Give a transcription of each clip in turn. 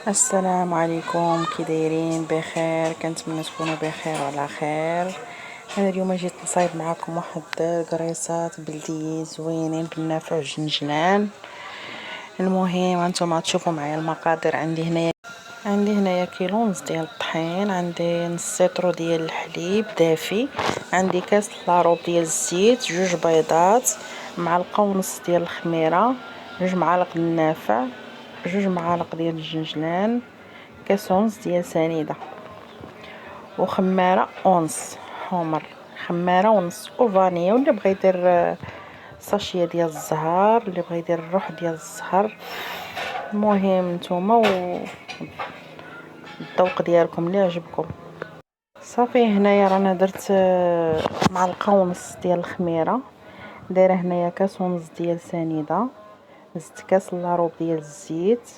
السلام عليكم، كي دايرين؟ بخير؟ كنتمنى تكونوا بخير وعلى خير. انا اليوم جيت نصايب معكم واحد قريصات بلديين زوينين بالنافع والجنجلان. المهم هانتوما تشوفوا معايا المقادير. عندي هنايا كيلو ونص ديال الطحين، عندي نص لتر ديال الحليب دافي، عندي كاس لاروب ديال الزيت، 2 بيضات، معلقه ونص ديال الخميره، 2 معالق النافع، 2 معالق ديال الجنجلان، كاس ونص ديال سنيده، وخماره ونص حمر، خماره ونص، وفانيا. واللي بغى يدير ساشيه ديال الزهر، اللي بغى يدير الروح ديال الزهر. المهم نتوما الذوق ديالكم اللي عجبكم. صافي هنايا رانا درت معلقه ونص ديال الخميره، دايره هنايا كاس ونص ديال سنيده، زدت كاس لاروب ديال الزيت،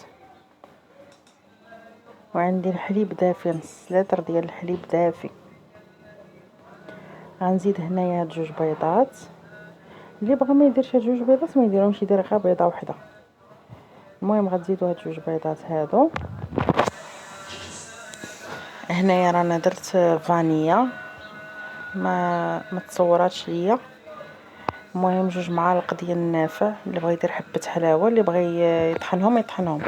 وعندي الحليب دافي، نص لتر ديال الحليب دافي. غنزيد هنايا هاد 2 بيضات، اللي بغى ما يديرش هاد 2 بيضات ما يديرهمش، يدير غير بيضه وحده. المهم غتزيدوا هاد 2 بيضات هادو. هنايا رانا درت فانيا ما تصوراتش ليا. المهم 2 معالق ديال النافع، اللي بغى يدير حبه حلاوه، اللي بغى يطحنهم.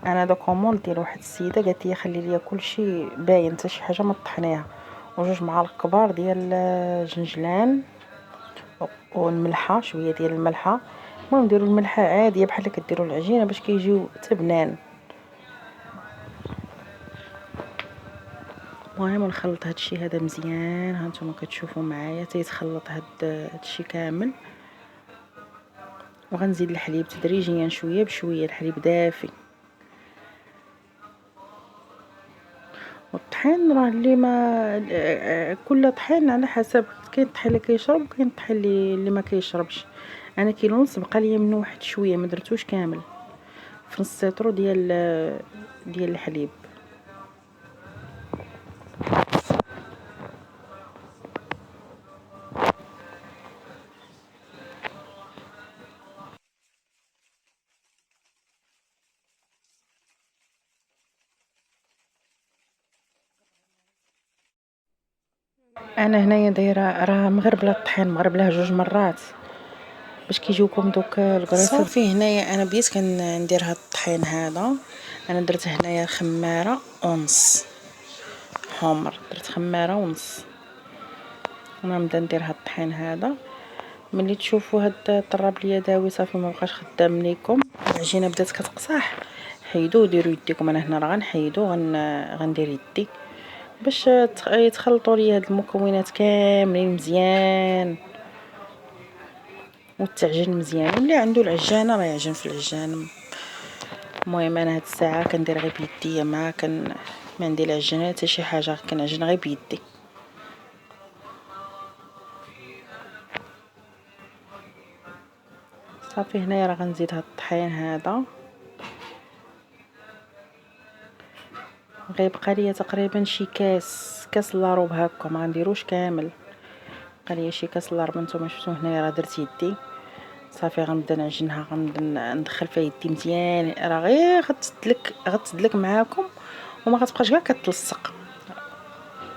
انا دا كوموند ديال واحد السيده قالت لي خلي ليا كلشي باين حتى شي حاجه ما طحنيها. و2 معالق كبار ديال الجنجلان، والملحه، شويه ديال الملحه. المهم ديروا الملحه عاديه بحال كديروا العجينه باش كيجيو تبنان. المهم نخلط هادشي هذا مزيان، هانتوما كتشوفوا معايا تيتخلط هادشي كامل. وغنزيد الحليب تدريجيا شويه بشويه، الحليب دافي. والطحين راه اللي ما كل طحين على حسب، كاين الطحين اللي كيشرب وكاين الطحين اللي ما كيشربش. انا كيلو ونص بقى لي منه واحد شويه، ما درتوش كامل، في نص لتر ديال الحليب. انا هنايا دايره راه مغربله الطحين، مغربله 2 مرات باش كيجيوكم دوك القريصات. صافي هنايا انا بديت كندير هاد الطحين هذا. انا درت هنايا خماره ونص حمر، درت خماره ونص. انا نبدا ندير هاد الطحين هذا. ملي تشوفوا هاد الطراب اليدوي صافي ما بقاش خدام ليكم، العجينه بدات كتقصح، حيدوه وديروا يديكم. انا هنا راه غنحيدو، غندير يدي باش يتخلطوا لي هاد المكونات كاملين مزيان وتعجن مزيان. واللي عنده العجانه راه يعجن في العجان. المهم انا هاد الساعه كندير غير بيديا، ما عندي العجانه حتى شي حاجه، كنعجن غير بيدي. صافي هنايا راه غنزيد هاد الطحين هذا، غيبقى ليا تقريبا شي كاس لاروب هكا، ما غنديروش كامل، بقى ليا شي كاس لاروب. نتوما شفتوا هنايا راه درت يدي. صافي غنبدا نعجنها، غنبدا ندخل فيها يدي مزيان، راه غير غتدلك معاكم وما غتبقاش كاع كتلصق.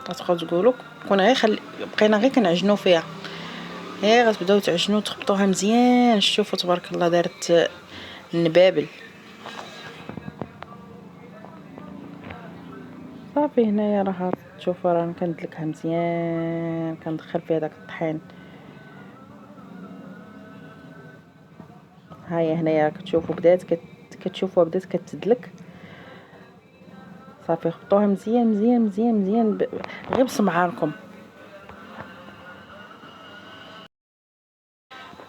غتبقاو تقولوا كون غير بقينا غير كنعجنوا فيها، غير غتبداو تعجنوا تخبطوها مزيان. شوفوا تبارك الله دارت النبابل. صافي هنايا راه تشوفوا راه كندلكها مزيان، كندخل فيها داك الطحين. هاهي هنايا كتشوفوا كتشوفوها بدات كتدلك. صافي خبطوها مزيان مزيان مزيان مزيان غير بسمعانكم.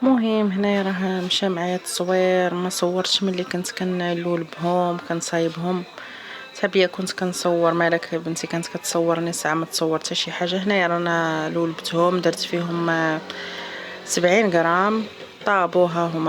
مهم هنايا راه مشى معايا التصوير، ما صورتش ملي كنت كنلول بهم كنصايبهم. صحابيه كنت كنصور، مالك بنتي كانت كتصورني ساعه ما تصور حتى شي حاجه. هنايا رانا لولبتهم، درت فيهم 70 غرام، طابوها هما.